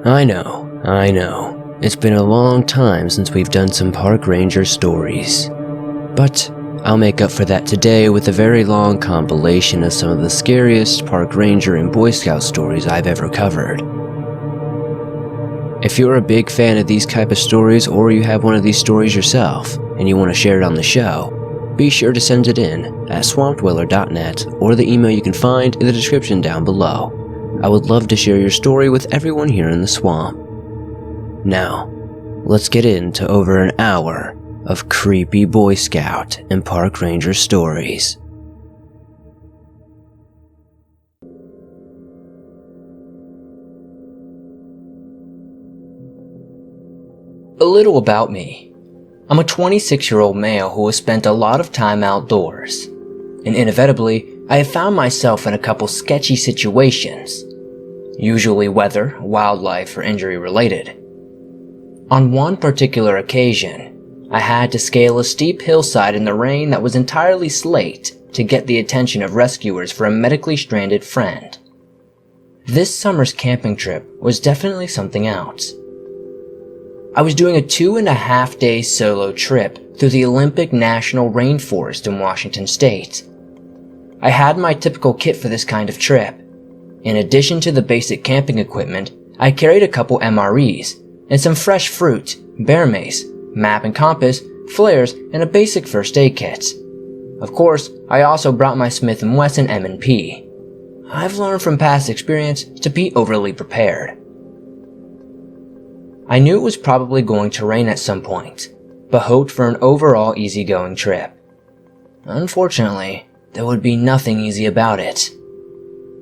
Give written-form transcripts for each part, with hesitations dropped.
I know. It's been a long time since we've done some park ranger stories. But I'll make up for that today with a very long compilation of some of the scariest park ranger and Boy Scout stories I've ever covered. If you're a big fan of these type of stories, or you have one of these stories yourself and you want to share it on the show, be sure to send it in at swampdweller.net or the email you can find in the description down below. I would love to share your story with everyone here in the swamp. Now, let's get into over an hour of creepy Boy Scout and park ranger stories. A little about me. I'm a 26-year-old male who has spent a lot of time outdoors, and inevitably, I have found myself in a couple sketchy situations, usually weather, wildlife, or injury related. On one particular occasion, I had to scale a steep hillside in the rain that was entirely slate to get the attention of rescuers for a medically stranded friend. This summer's camping trip was definitely something else. I was doing a 2.5-day solo trip through the Olympic National Rainforest in Washington State. I had my typical kit for this kind of trip. In addition to the basic camping equipment, I carried a couple MREs and some fresh fruit, bear mace, map and compass, flares, and a basic first aid kit. Of course, I also brought my Smith & Wesson M&P. I've learned from past experience to be overly prepared. I knew it was probably going to rain at some point, but hoped for an overall easygoing trip. Unfortunately, there would be nothing easy about it.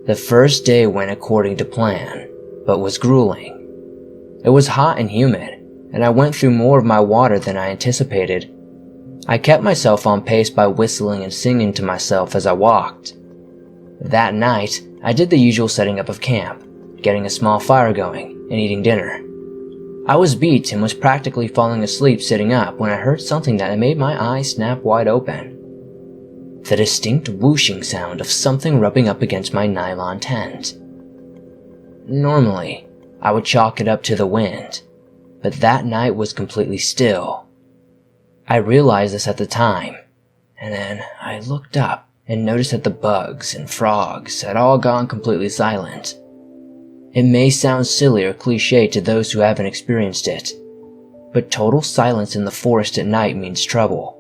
The first day went according to plan, but was grueling. It was hot and humid, and I went through more of my water than I anticipated. I kept myself on pace by whistling and singing to myself as I walked. That night, I did the usual setting up of camp, getting a small fire going, and eating dinner. I was beat and was practically falling asleep sitting up when I heard something that made my eyes snap wide open. The distinct whooshing sound of something rubbing up against my nylon tent. Normally, I would chalk it up to the wind, but that night was completely still. I realized this at the time, and then I looked up and noticed that the bugs and frogs had all gone completely silent. It may sound silly or cliche to those who haven't experienced it, but total silence in the forest at night means trouble.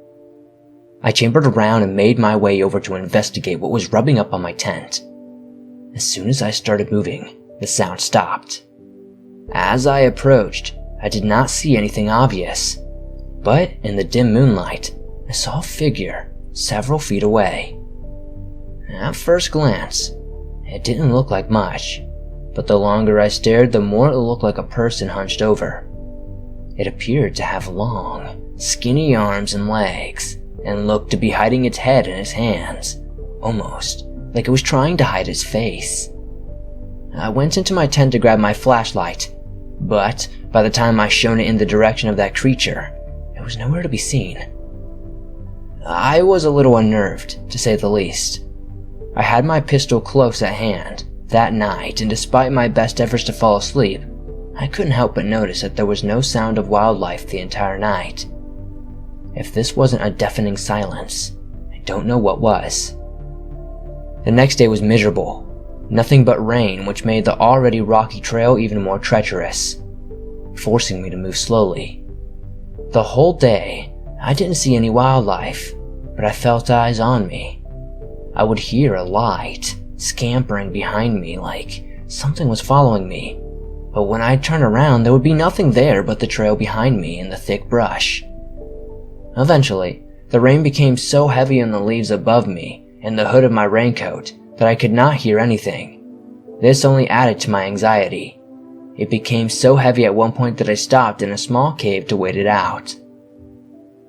I chambered around and made my way over to investigate what was rubbing up on my tent. As soon as I started moving, the sound stopped. As I approached, I did not see anything obvious, but in the dim moonlight, I saw a figure several feet away. At first glance, it didn't look like much, but the longer I stared, the more it looked like a person hunched over. It appeared to have long, skinny arms and legs, and looked to be hiding its head in its hands, almost like it was trying to hide its face. I went into my tent to grab my flashlight, but by the time I shone it in the direction of that creature, it was nowhere to be seen. I was a little unnerved, to say the least. I had my pistol close at hand that night, and despite my best efforts to fall asleep, I couldn't help but notice that there was no sound of wildlife the entire night. If this wasn't a deafening silence, I don't know what was. The next day was miserable. Nothing but rain, which made the already rocky trail even more treacherous, forcing me to move slowly. The whole day, I didn't see any wildlife, but I felt eyes on me. I would hear a light scampering behind me like something was following me, but when I'd turn around there would be nothing there but the trail behind me and the thick brush. Eventually, the rain became so heavy on the leaves above me and the hood of my raincoat that I could not hear anything. This only added to my anxiety. It became so heavy at one point that I stopped in a small cave to wait it out.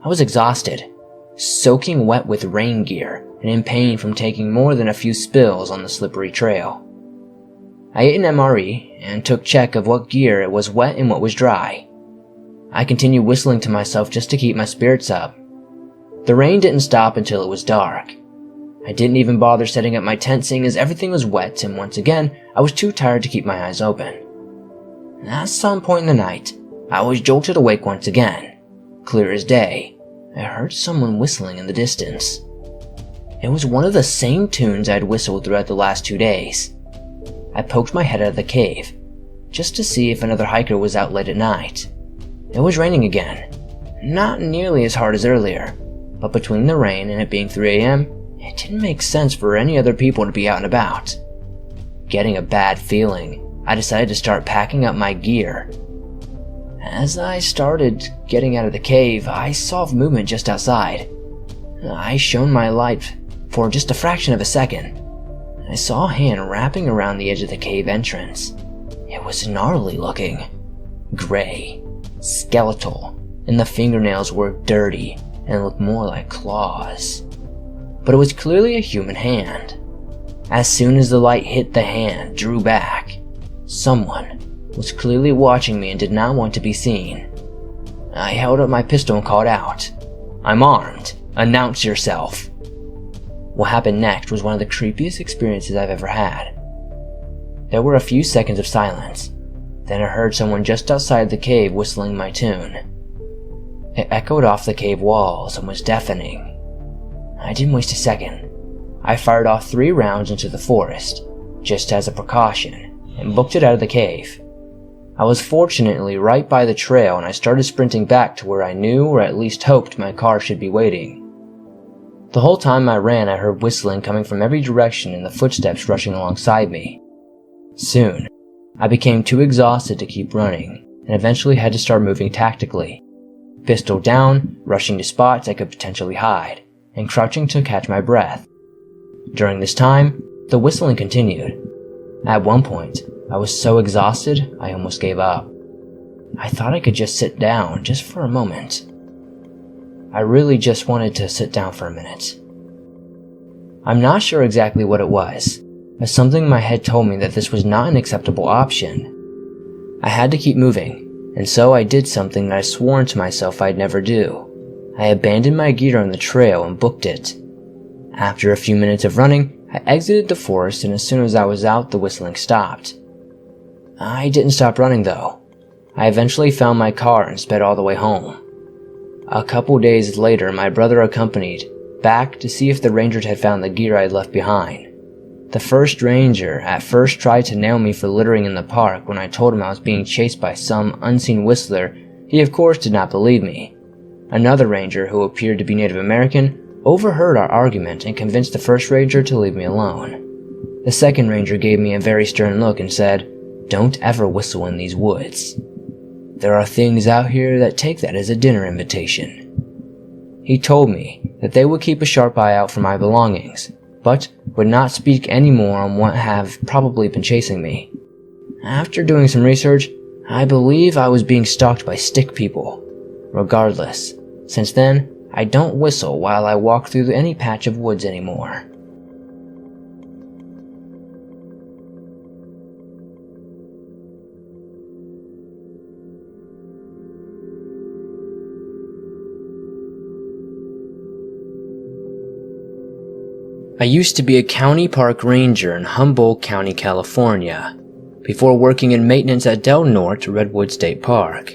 I was exhausted, soaking wet with rain gear, and in pain from taking more than a few spills on the slippery trail. I ate an MRE and took check of what gear it was wet and what was dry. I continued whistling to myself just to keep my spirits up. The rain didn't stop until it was dark. I didn't even bother setting up my tent seeing as everything was wet, and once again, I was too tired to keep my eyes open. At some point in the night, I was jolted awake once again. Clear as day, I heard someone whistling in the distance. It was one of the same tunes I'd whistled throughout the last 2 days. I poked my head out of the cave, just to see if another hiker was out late at night. It was raining again, not nearly as hard as earlier, but between the rain and it being 3 a.m., it didn't make sense for any other people to be out and about. Getting a bad feeling, I decided to start packing up my gear. As I started getting out of the cave, I saw movement just outside. I shone my light for just a fraction of a second. I saw a hand wrapping around the edge of the cave entrance. It was gnarly looking. Gray, skeletal, and the fingernails were dirty and looked more like claws. But it was clearly a human hand. As soon as the light hit the hand, drew back. Someone was clearly watching me and did not want to be seen. I held up my pistol and called out, "I'm armed. Announce yourself." What happened next was one of the creepiest experiences I've ever had. There were a few seconds of silence. Then I heard someone just outside the cave whistling my tune. It echoed off the cave walls and was deafening. I didn't waste a second. I fired off 3 rounds into the forest, just as a precaution, and booked it out of the cave. I was fortunately right by the trail, and I started sprinting back to where I knew, or at least hoped, my car should be waiting. The whole time I ran, I heard whistling coming from every direction and the footsteps rushing alongside me. Soon, I became too exhausted to keep running, and eventually had to start moving tactically. Pistol down, rushing to spots I could potentially hide, and crouching to catch my breath. During this time, the whistling continued. At one point, I was so exhausted, I almost gave up. I thought I could just sit down just for a moment. I really just wanted to sit down for a minute. I'm not sure exactly what it was, but something in my head told me that this was not an acceptable option. I had to keep moving, and so I did something that I swore to myself I'd never do. I abandoned my gear on the trail and booked it. After a few minutes of running, I exited the forest, and as soon as I was out, the whistling stopped. I didn't stop running though. I eventually found my car and sped all the way home. A couple days later, my brother accompanied back to see if the rangers had found the gear I'd left behind. The first ranger at first tried to nail me for littering in the park when I told him I was being chased by some unseen whistler. He of course did not believe me. Another ranger, who appeared to be Native American, overheard our argument and convinced the first ranger to leave me alone. The second ranger gave me a very stern look and said, "Don't ever whistle in these woods. There are things out here that take that as a dinner invitation." He told me that they would keep a sharp eye out for my belongings, but would not speak any more on what have probably been chasing me. After doing some research, I believe I was being stalked by stick people. Regardless, since then, I don't whistle while I walk through any patch of woods anymore. I used to be a county park ranger in Humboldt County, California, before working in maintenance at Del Norte Redwood State Park.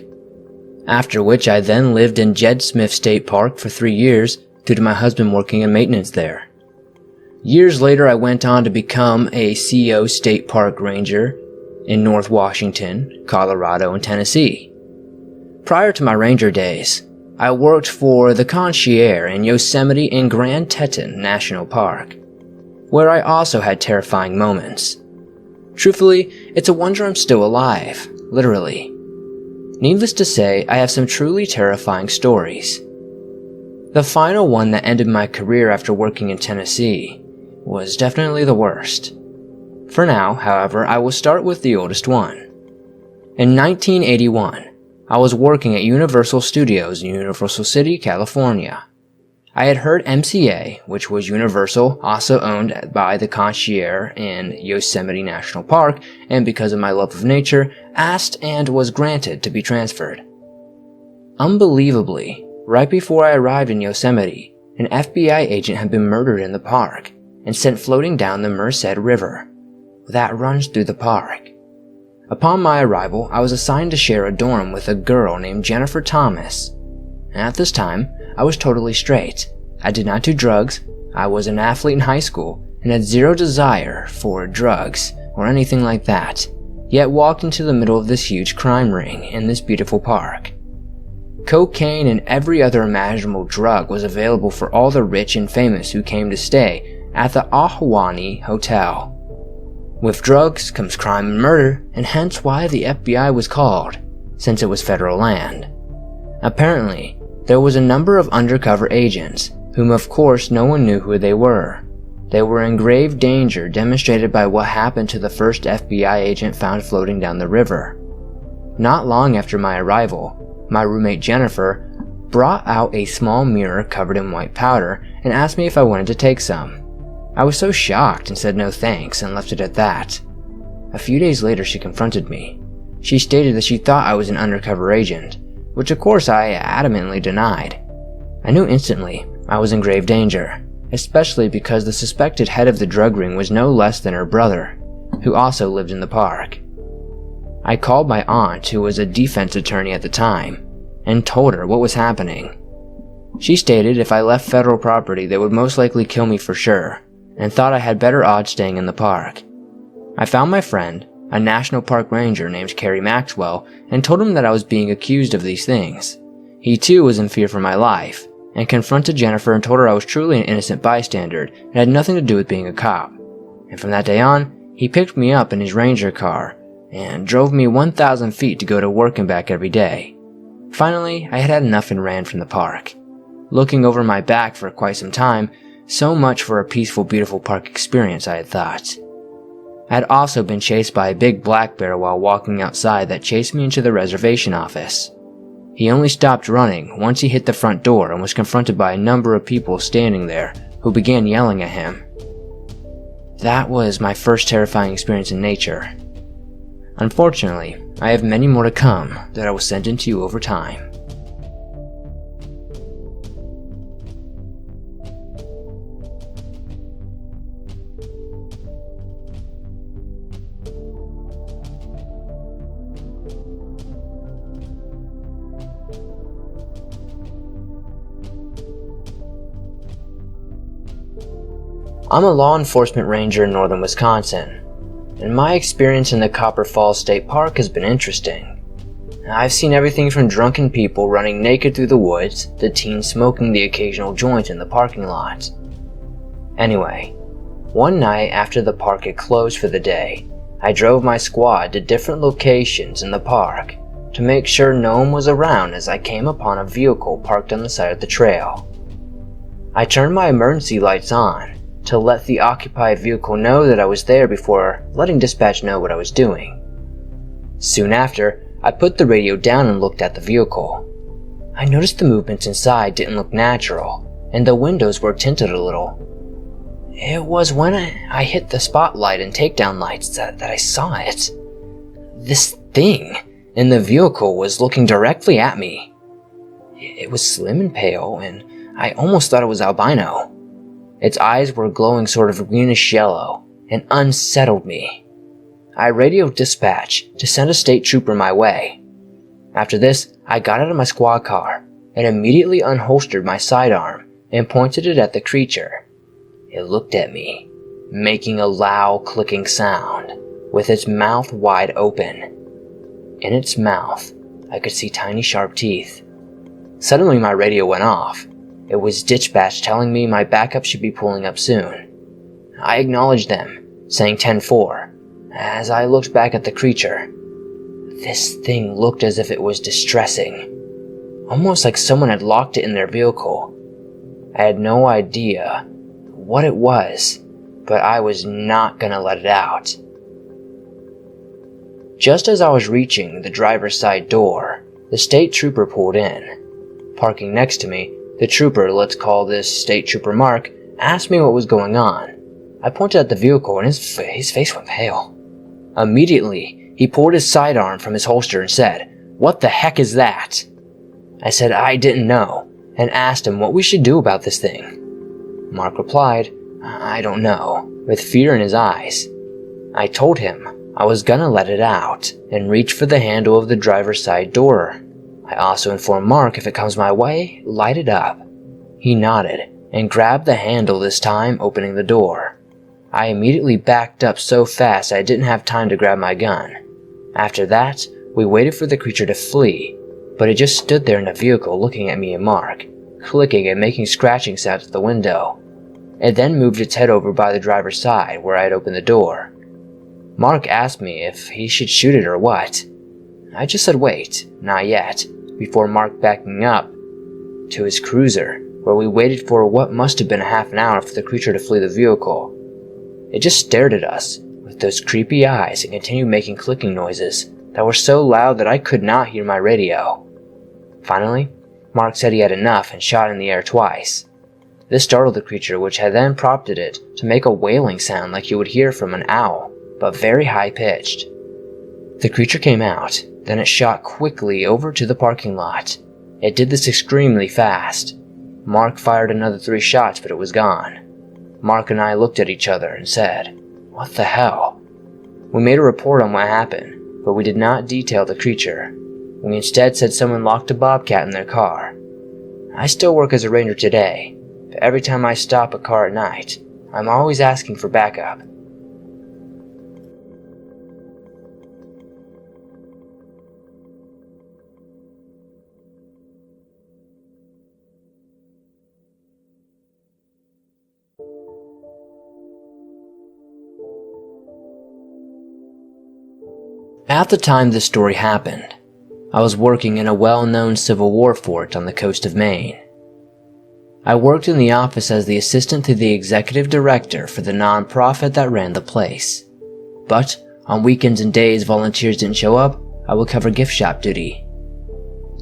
After which I then lived in Jed Smith State Park for 3 years due to my husband working in maintenance there. Years later, I went on to become a CO State Park Ranger in North Washington, Colorado, and Tennessee. Prior to my ranger days, I worked for the concierge in Yosemite and Grand Teton National Park, where I also had terrifying moments. Truthfully, it's a wonder I'm still alive, literally. Needless to say, I have some truly terrifying stories. The final one that ended my career after working in Tennessee was definitely the worst. For now, however, I will start with the oldest one. In 1981, I was working at Universal Studios in Universal City, California. I had heard MCA, which was Universal, also owned by the concierge in Yosemite National Park, and because of my love of nature, asked and was granted to be transferred. Unbelievably, right before I arrived in Yosemite, an FBI agent had been murdered in the park and sent floating down the Merced River that runs through the park. Upon my arrival, I was assigned to share a dorm with a girl named Jennifer Thomas. And at this time, I was totally straight. I did not do drugs, I was an athlete in high school, and had zero desire for drugs or anything like that, yet walked into the middle of this huge crime ring in this beautiful park. Cocaine and every other imaginable drug was available for all the rich and famous who came to stay at the Ahwahnee Hotel. With drugs comes crime and murder, and hence why the FBI was called, since it was federal land. Apparently, there was a number of undercover agents, whom of course no one knew who they were. They were in grave danger, demonstrated by what happened to the first FBI agent found floating down the river. Not long after my arrival, my roommate Jennifer brought out a small mirror covered in white powder and asked me if I wanted to take some. I was so shocked and said no thanks and left it at that. A few days later she confronted me. She stated that she thought I was an undercover agent, which of course I adamantly denied. I knew instantly I was in grave danger, especially because the suspected head of the drug ring was no less than her brother, who also lived in the park. I called my aunt, who was a defense attorney at the time, and told her what was happening. She stated if I left federal property they would most likely kill me for sure, and thought I had better odds staying in the park. I found my friend, a national park ranger named Kerry Maxwell, and told him that I was being accused of these things. He too was in fear for my life, and confronted Jennifer and told her I was truly an innocent bystander and had nothing to do with being a cop. And from that day on, he picked me up in his ranger car and drove me 1,000 feet to go to work and back every day. Finally, I had had enough and ran from the park. Looking over my back for quite some time, so much for a peaceful, beautiful park experience, I had thought. I had also been chased by a big black bear while walking outside that chased me into the reservation office. He only stopped running once he hit the front door and was confronted by a number of people standing there who began yelling at him. That was my first terrifying experience in nature. Unfortunately, I have many more to come that I will send in to you over time. I'm a law enforcement ranger in northern Wisconsin, and my experience in the Copper Falls State Park has been interesting. I've seen everything from drunken people running naked through the woods to teens smoking the occasional joint in the parking lot. Anyway, one night after the park had closed for the day, I drove my squad to different locations in the park to make sure no one was around as I came upon a vehicle parked on the side of the trail. I turned my emergency lights on to let the occupied vehicle know that I was there before letting dispatch know what I was doing. Soon after, I put the radio down and looked at the vehicle. I noticed the movements inside didn't look natural, and the windows were tinted a little. It was when I hit the spotlight and takedown lights that I saw it. This thing in the vehicle was looking directly at me. It was slim and pale, and I almost thought it was albino. Its eyes were glowing sort of greenish yellow and unsettled me. I radioed dispatch to send a state trooper my way. After this, I got out of my squad car and immediately unholstered my sidearm and pointed it at the creature. It looked at me, making a loud clicking sound with its mouth wide open. In its mouth, I could see tiny sharp teeth. Suddenly my radio went off. It was dispatch telling me my backup should be pulling up soon. I acknowledged them, saying 10-4, as I looked back at the creature. This thing looked as if it was distressing, almost like someone had locked it in their vehicle. I had no idea what it was, but I was not gonna let it out. Just as I was reaching the driver's side door, the state trooper pulled in. Parking next to me, the trooper, let's call this State Trooper Mark, asked me what was going on. I pointed at the vehicle and his face went pale. Immediately, he pulled his sidearm from his holster and said, "What the heck is that?" I said I didn't know and asked him what we should do about this thing. Mark replied, "I don't know," with fear in his eyes. I told him I was gonna let it out and reach for the handle of the driver's side door. I also informed Mark if it comes my way, light it up. He nodded and grabbed the handle, this time opening the door. I immediately backed up so fast I didn't have time to grab my gun. After that, we waited for the creature to flee, but it just stood there in the vehicle looking at me and Mark, clicking and making scratching sounds at the window. It then moved its head over by the driver's side where I had opened the door. Mark asked me if he should shoot it or what. I just said wait, not yet, before Mark backing up to his cruiser, where we waited for what must have been a half an hour for the creature to flee the vehicle. It just stared at us with those creepy eyes and continued making clicking noises that were so loud that I could not hear my radio. Finally, Mark said he had enough and shot in the air twice. This startled the creature, which had then prompted it to make a wailing sound like you would hear from an owl, but very high-pitched. The creature came out, then it shot quickly over to the parking lot. It did this extremely fast. Mark fired another 3 shots, but it was gone. Mark and I looked at each other and said, "What the hell?" We made a report on what happened, but we did not detail the creature. We instead said someone locked a bobcat in their car. I still work as a ranger today, but every time I stop a car at night, I'm always asking for backup. At the time this story happened, I was working in a well-known Civil War fort on the coast of Maine. I worked in the office as the assistant to the executive director for the non-profit that ran the place. But on weekends and days volunteers didn't show up, I would cover gift shop duty.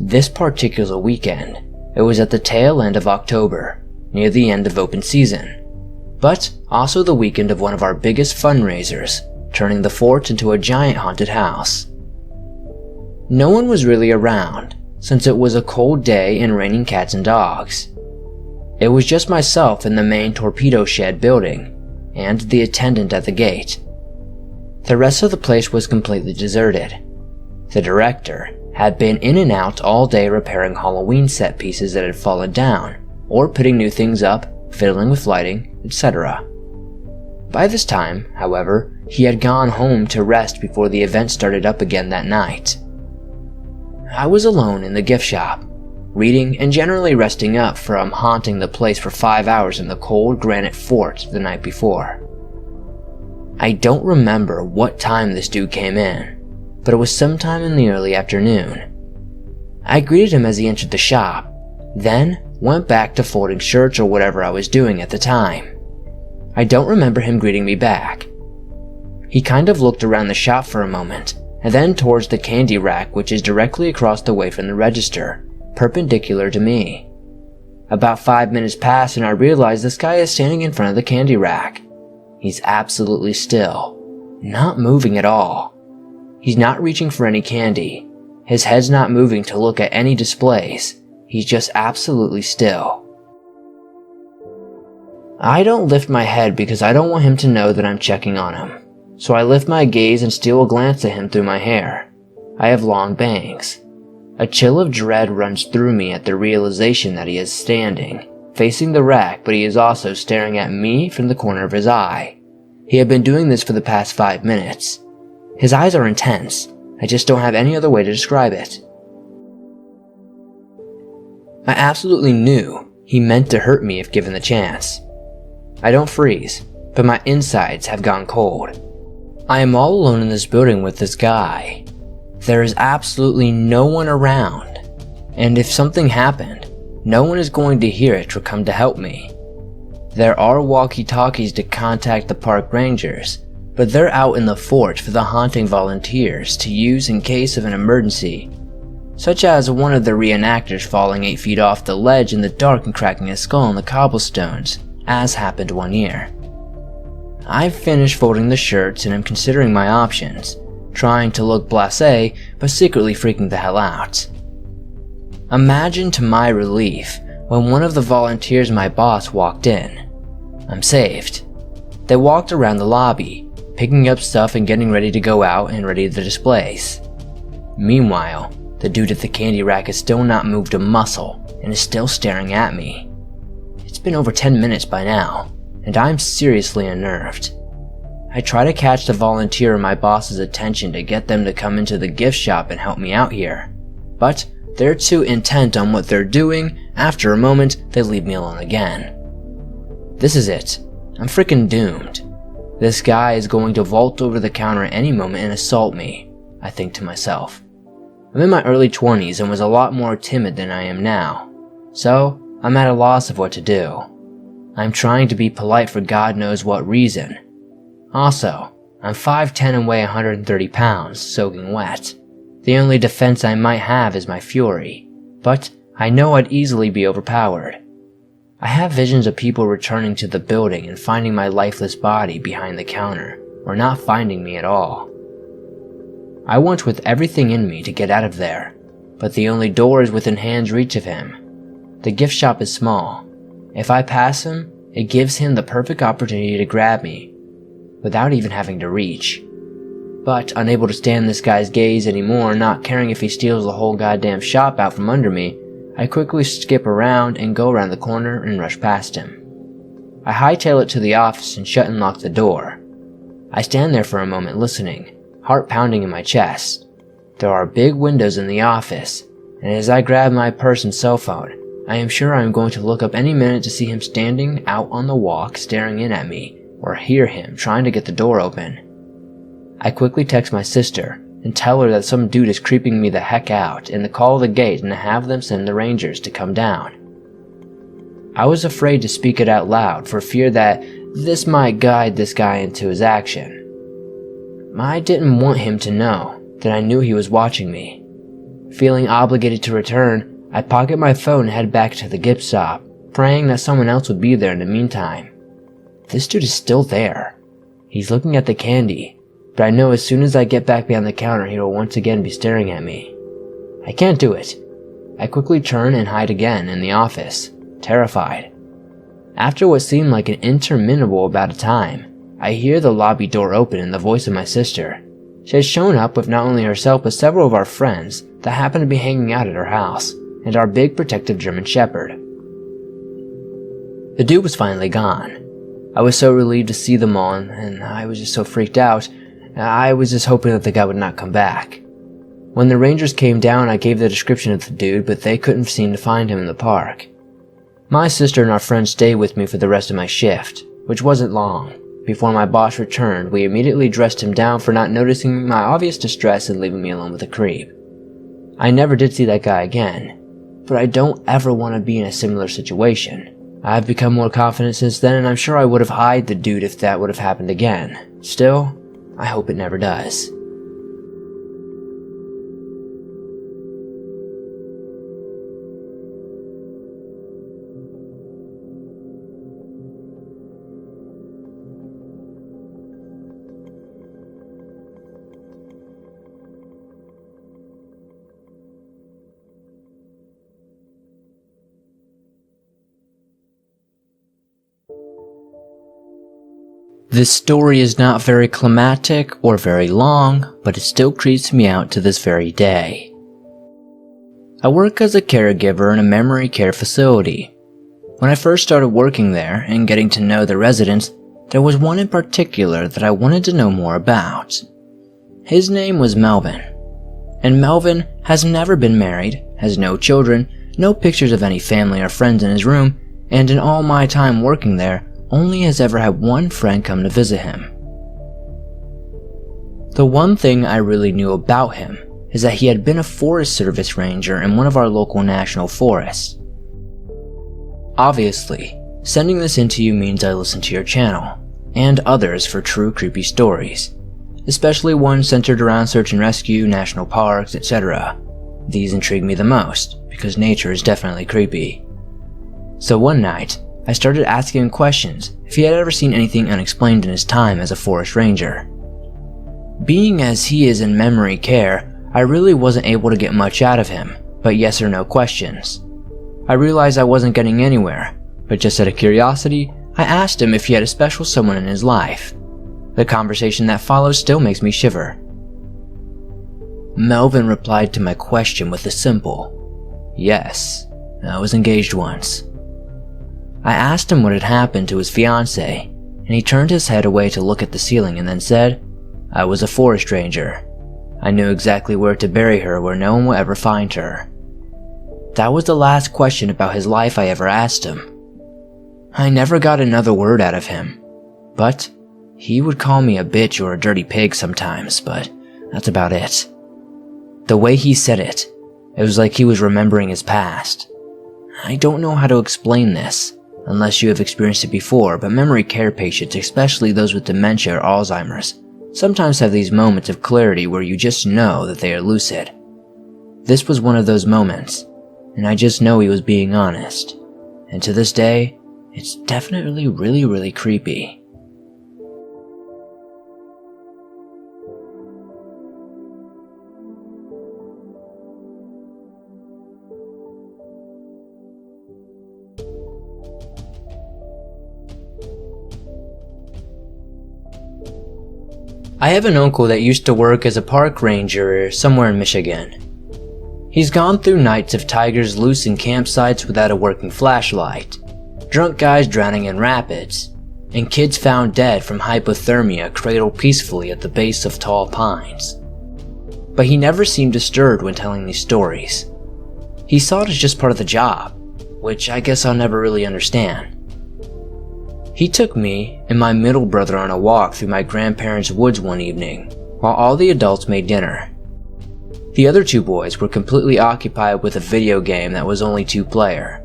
This particular weekend, it was at the tail end of October, near the end of open season, but also the weekend of one of our biggest fundraisers, turning the fort into a giant haunted house. No one was really around, since it was a cold day and raining cats and dogs. It was just myself in the main torpedo shed building, and the attendant at the gate. The rest of the place was completely deserted. The director had been in and out all day repairing Halloween set pieces that had fallen down, or putting new things up, fiddling with lighting, etc. By this time, however, he had gone home to rest before the event started up again that night. I was alone in the gift shop, reading and generally resting up from haunting the place for 5 hours in the cold granite fort the night before. I don't remember what time this dude came in, but it was sometime in the early afternoon. I greeted him as he entered the shop, then went back to folding shirts or whatever I was doing at the time. I don't remember him greeting me back. He kind of looked around the shop for a moment, and then towards the candy rack, which is directly across the way from the register, perpendicular to me. About 5 minutes passed and I realized this guy is standing in front of the candy rack. He's absolutely still, not moving at all. He's not reaching for any candy. His head's not moving to look at any displays. He's just absolutely still. I don't lift my head because I don't want him to know that I'm checking on him. So I lift my gaze and steal a glance at him through my hair. I have long bangs. A chill of dread runs through me at the realization that he is standing, facing the rack, but he is also staring at me from the corner of his eye. He had been doing this for the past 5 minutes. His eyes are intense. I just don't have any other way to describe it. I absolutely knew he meant to hurt me if given the chance. I don't freeze, but my insides have gone cold. I am all alone in this building with this guy. There is absolutely no one around, and if something happened, no one is going to hear it or come to help me. There are walkie-talkies to contact the park rangers, but they're out in the fort for the haunting volunteers to use in case of an emergency, such as one of the reenactors falling 8 feet off the ledge in the dark and cracking his skull on the cobblestones, as happened one year. I've finished folding the shirts and am considering my options, trying to look blasé but secretly freaking the hell out. Imagine to my relief when one of the volunteers my boss walked in. I'm saved. They walked around the lobby, picking up stuff and getting ready to go out and ready the displays. Meanwhile, the dude at the candy rack has still not moved a muscle and is still staring at me. It's been over 10 minutes by now, and I'm seriously unnerved. I try to catch the volunteer and my boss's attention to get them to come into the gift shop and help me out here, but they're too intent on what they're doing. After a moment, they leave me alone again. This is it. I'm freaking doomed. This guy is going to vault over the counter at any moment and assault me, I think to myself. I'm in my early 20s and was a lot more timid than I am now, so I'm at a loss of what to do. I'm trying to be polite for God knows what reason. Also, I'm 5'10" and weigh 130 pounds, soaking wet. The only defense I might have is my fury, but I know I'd easily be overpowered. I have visions of people returning to the building and finding my lifeless body behind the counter, or not finding me at all. I want with everything in me to get out of there, but the only door is within hand's reach of him. The gift shop is small. If I pass him, it gives him the perfect opportunity to grab me, without even having to reach. But unable to stand this guy's gaze anymore, not caring if he steals the whole goddamn shop out from under me, I quickly skip around and go around the corner and rush past him. I hightail it to the office and shut and lock the door. I stand there for a moment listening, heart pounding in my chest. There are big windows in the office, and as I grab my purse and cell phone, I am sure I am going to look up any minute to see him standing out on the walk staring in at me, or hear him trying to get the door open. I quickly text my sister and tell her that some dude is creeping me the heck out and to call the gate and to have them send the Rangers to come down. I was afraid to speak it out loud for fear that this might guide this guy into his action. I didn't want him to know that I knew he was watching me. Feeling obligated to return, I pocket my phone and head back to the gift shop, praying that someone else would be there in the meantime. This dude is still there. He's looking at the candy, but I know as soon as I get back behind the counter he will once again be staring at me. I can't do it. I quickly turn and hide again in the office, terrified. After what seemed like an interminable amount of time, I hear the lobby door open and the voice of my sister. She has shown up with not only herself but several of our friends that happen to be hanging out at her house, and our big protective German Shepherd. The dude was finally gone. I was so relieved to see them all, and I was just so freaked out. I was just hoping that the guy would not come back. When the Rangers came down, I gave the description of the dude, but they couldn't seem to find him in the park. My sister and our friends stayed with me for the rest of my shift, which wasn't long. Before my boss returned, we immediately dressed him down for not noticing my obvious distress and leaving me alone with the creep. I never did see that guy again, but I don't ever want to be in a similar situation. I've become more confident since then, and I'm sure I would have hired the dude if that would have happened again. Still, I hope it never does. This story is not very climatic or very long, but it still creeps me out to this very day. I work as a caregiver in a memory care facility. When I first started working there and getting to know the residents, there was one in particular that I wanted to know more about. His name was Melvin. And Melvin has never been married, has no children, no pictures of any family or friends in his room, and in all my time working there, only has ever had one friend come to visit him. The one thing I really knew about him is that he had been a Forest Service ranger in one of our local national forests. Obviously, sending this in to you means I listen to your channel, and others for true creepy stories, especially ones centered around search and rescue, national parks, etc. These intrigue me the most, because nature is definitely creepy. So one night, I started asking him questions if he had ever seen anything unexplained in his time as a forest ranger. Being as he is in memory care, I really wasn't able to get much out of him, but yes or no questions. I realized I wasn't getting anywhere, but just out of curiosity, I asked him if he had a special someone in his life. The conversation that follows still makes me shiver. Melvin replied to my question with a simple, "Yes, I was engaged once." I asked him what had happened to his fiancée, and he turned his head away to look at the ceiling and then said, "I was a forest ranger. I knew exactly where to bury her where no one will ever find her." That was the last question about his life I ever asked him. I never got another word out of him, but he would call me a bitch or a dirty pig sometimes, but that's about it. The way he said it, it was like he was remembering his past. I don't know how to explain this, unless you have experienced it before, but memory care patients, especially those with dementia or Alzheimer's, sometimes have these moments of clarity where you just know that they are lucid. This was one of those moments, and I just know he was being honest. And to this day, it's definitely really creepy. I have an uncle that used to work as a park ranger somewhere in Michigan. He's gone through nights of tigers loose in campsites without a working flashlight, drunk guys drowning in rapids, and kids found dead from hypothermia cradled peacefully at the base of tall pines. But he never seemed disturbed when telling these stories. He saw it as just part of the job, which I guess I'll never really understand. He took me and my middle brother on a walk through my grandparents' woods one evening, while all the adults made dinner. The other two boys were completely occupied with a video game that was only 2-player,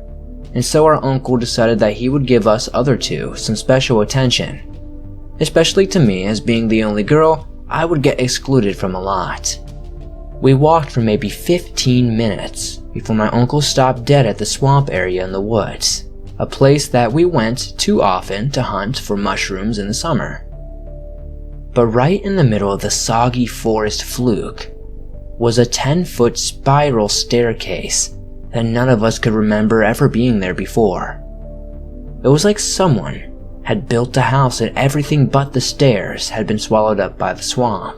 and so our uncle decided that he would give us other two some special attention. Especially to me, as being the only girl, I would get excluded from a lot. We walked for maybe 15 minutes before my uncle stopped dead at the swamp area in the woods, a place that we went too often to hunt for mushrooms in the summer. But right in the middle of the soggy forest fluke was a 10-foot spiral staircase that none of us could remember ever being there before. It was like someone had built a house and everything but the stairs had been swallowed up by the swamp.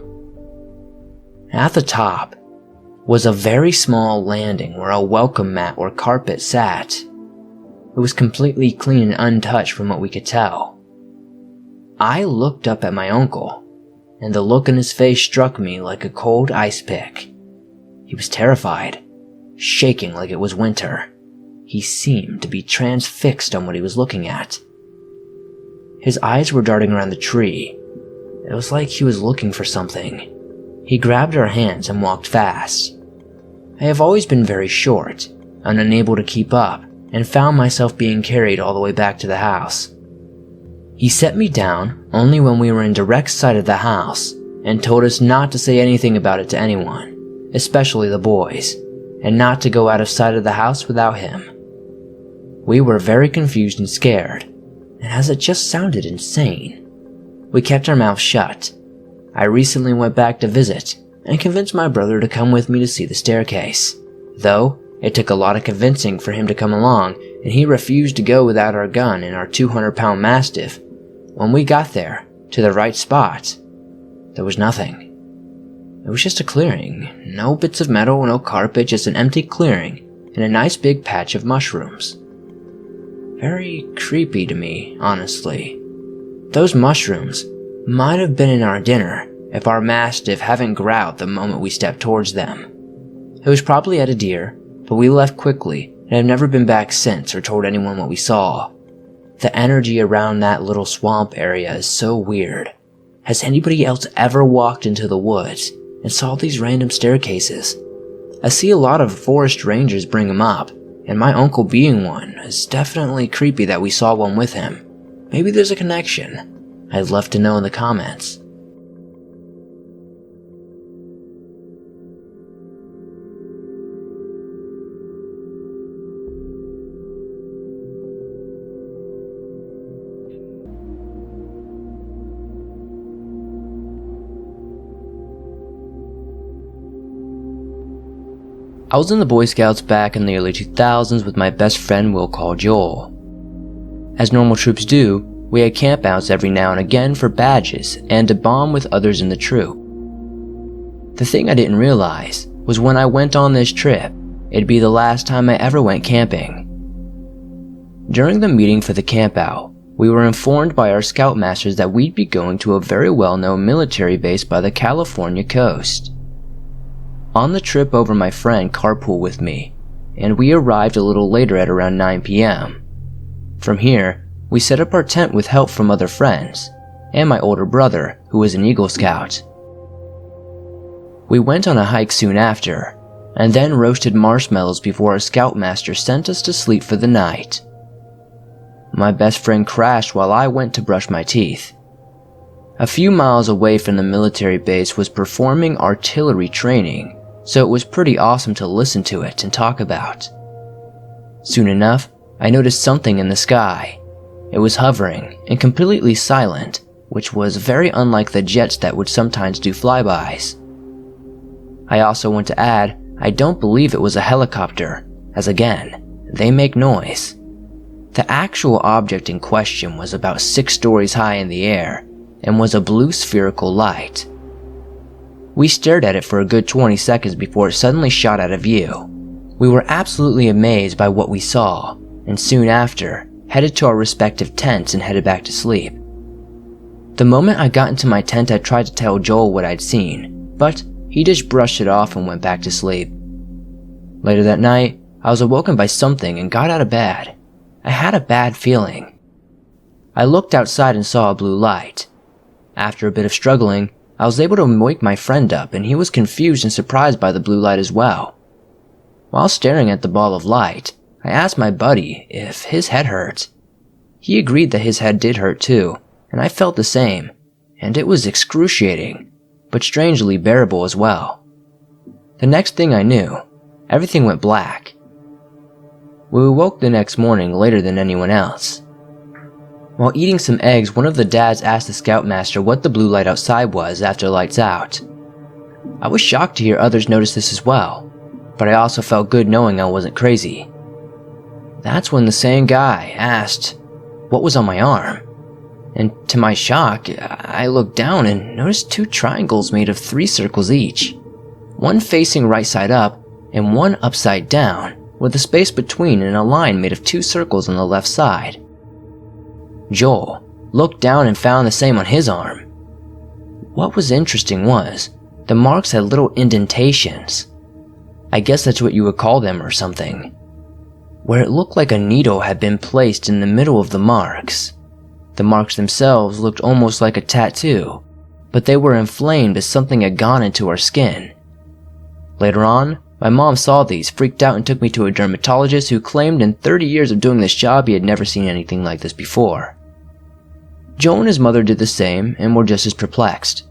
At the top was a very small landing where a welcome mat or carpet sat. It was completely clean and untouched from what we could tell. I looked up at my uncle, and the look in his face struck me like a cold ice pick. He was terrified, shaking like it was winter. He seemed to be transfixed on what he was looking at. His eyes were darting around the tree. It was like he was looking for something. He grabbed our hands and walked fast. I have always been very short and unable to keep up, and found myself being carried all the way back to the house. He set me down only when we were in direct sight of the house and told us not to say anything about it to anyone, especially the boys, and not to go out of sight of the house without him. We were very confused and scared, and as it just sounded insane, we kept our mouths shut. I recently went back to visit and convinced my brother to come with me to see the staircase, though it took a lot of convincing for him to come along, and he refused to go without our gun and our 200-pound mastiff. When we got there, to the right spot, there was nothing. It was just a clearing. No bits of metal, no carpet, just an empty clearing and a nice big patch of mushrooms. Very creepy to me, honestly. Those mushrooms might have been in our dinner if our mastiff hadn't growled the moment we stepped towards them. It was probably at a deer, but we left quickly and have never been back since or told anyone what we saw. The energy around that little swamp area is so weird. Has anybody else ever walked into the woods and saw these random staircases? I see a lot of forest rangers bring them up, and my uncle being one, is definitely creepy that we saw one with him. Maybe there's a connection. I'd love to know in the comments. I was in the Boy Scouts back in the early 2000s with my best friend we'll call Joel. As normal troops do, We had campouts every now and again for badges and to bond with others in the troop. The thing I didn't realize was when I went on this trip, it'd be the last time I ever went camping. During the meeting for the campout, we were informed by our scoutmasters that we'd be going to a very well-known military base by the California coast. On the trip over, my friend carpooled with me, and we arrived a little later at around 9 p.m. From here, we set up our tent with help from other friends, and my older brother, who was an Eagle Scout. We went on a hike soon after, and then roasted marshmallows before our scoutmaster sent us to sleep for the night. My best friend crashed while I went to brush my teeth. A few miles away from the military base was performing artillery training, so it was pretty awesome to listen to it and talk about. Soon enough, I noticed something in the sky. It was hovering and completely silent, which was very unlike the jets that would sometimes do flybys. I also want to add, I don't believe it was a helicopter, as again, they make noise. The actual object in question was about 6 stories high in the air and was a blue spherical light. We stared at it for a good 20 seconds before it suddenly shot out of view. We were absolutely amazed by what we saw, and soon after, headed to our respective tents and headed back to sleep. The moment I got into my tent, I tried to tell Joel what I'd seen, but he just brushed it off and went back to sleep. Later that night, I was awoken by something and got out of bed. I had a bad feeling. I looked outside and saw a blue light. After a bit of struggling, I was able to wake my friend up, and he was confused and surprised by the blue light as well. While staring at the ball of light, I asked my buddy if his head hurt. He agreed that his head did hurt too, and I felt the same, and it was excruciating, but strangely bearable as well. The next thing I knew, everything went black. We awoke the next morning later than anyone else. While eating some eggs, one of the dads asked the scoutmaster what the blue light outside was after lights out. I was shocked to hear others notice this as well, but I also felt good knowing I wasn't crazy. That's when the same guy asked what was on my arm, and to my shock, I looked down and noticed 2 triangles made of 3 circles each, one facing right side up and one upside down, with a space between and a line made of 2 circles on the left side. Joel looked down and found the same on his arm. What was interesting was, the marks had little indentations. I guess that's what you would call them or something, where it looked like a needle had been placed in the middle of the marks. The marks themselves looked almost like a tattoo, but they were inflamed as something had gone into our skin. Later on, my mom saw these, freaked out, and took me to a dermatologist who claimed in 30 years of doing this job he had never seen anything like this before. Joel and his mother did the same and were just as perplexed.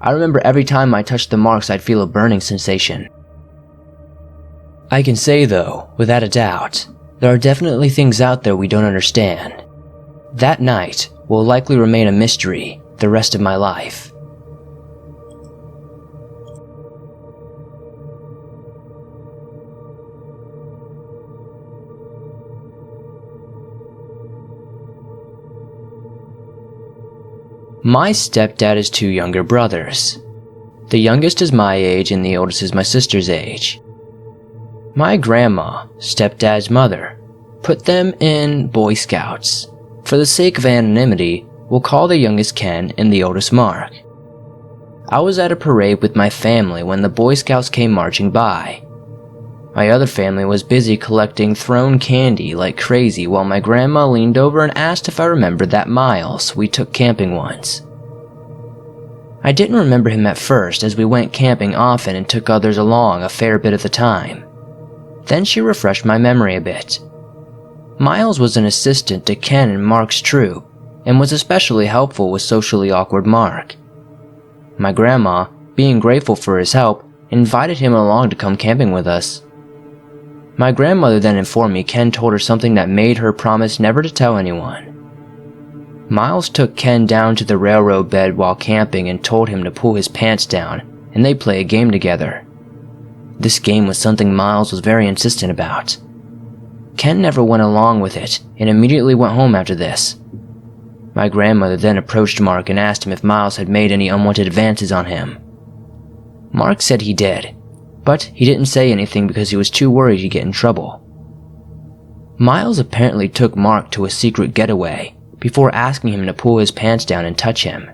I remember every time I touched the marks I'd feel a burning sensation. I can say though, without a doubt, there are definitely things out there we don't understand. That night will likely remain a mystery the rest of my life. My stepdad has 2 younger brothers. The youngest is my age and the oldest is my sister's age. My grandma, stepdad's mother, put them in Boy Scouts. For the sake of anonymity, we'll call the youngest Ken and the oldest Mark. I was at a parade with my family when the Boy Scouts came marching by. My other family was busy collecting thrown candy like crazy while my grandma leaned over and asked if I remembered that Miles we took camping once. I didn't remember him at first as we went camping often and took others along a fair bit of the time. Then she refreshed my memory a bit. Miles was an assistant to Ken and Mark's troop and was especially helpful with socially awkward Mark. My grandma, being grateful for his help, invited him along to come camping with us. My grandmother then informed me Ken told her something that made her promise never to tell anyone. Miles took Ken down to the railroad bed while camping and told him to pull his pants down, and they'd play a game together. This game was something Miles was very insistent about. Ken never went along with it and immediately went home after this. My grandmother then approached Mark and asked him if Miles had made any unwanted advances on him. Mark said he did, but he didn't say anything because he was too worried he'd get in trouble. Miles apparently took Mark to a secret getaway before asking him to pull his pants down and touch him.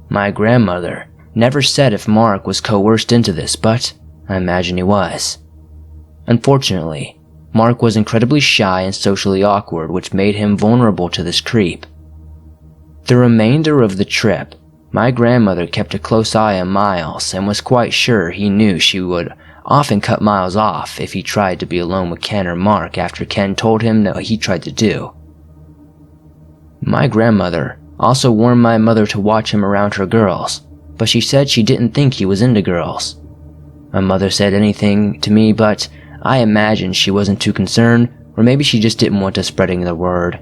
My grandmother never said if Mark was coerced into this, but I imagine he was. Unfortunately, Mark was incredibly shy and socially awkward, which made him vulnerable to this creep. The remainder of the trip, my grandmother kept a close eye on Miles and was quite sure he knew she would often cut Miles off if he tried to be alone with Ken or Mark after Ken told him what he tried to do. My grandmother also warned my mother to watch him around her girls, but she said she didn't think he was into girls. My mother said anything to me, but I imagine she wasn't too concerned, or maybe she just didn't want us spreading the word.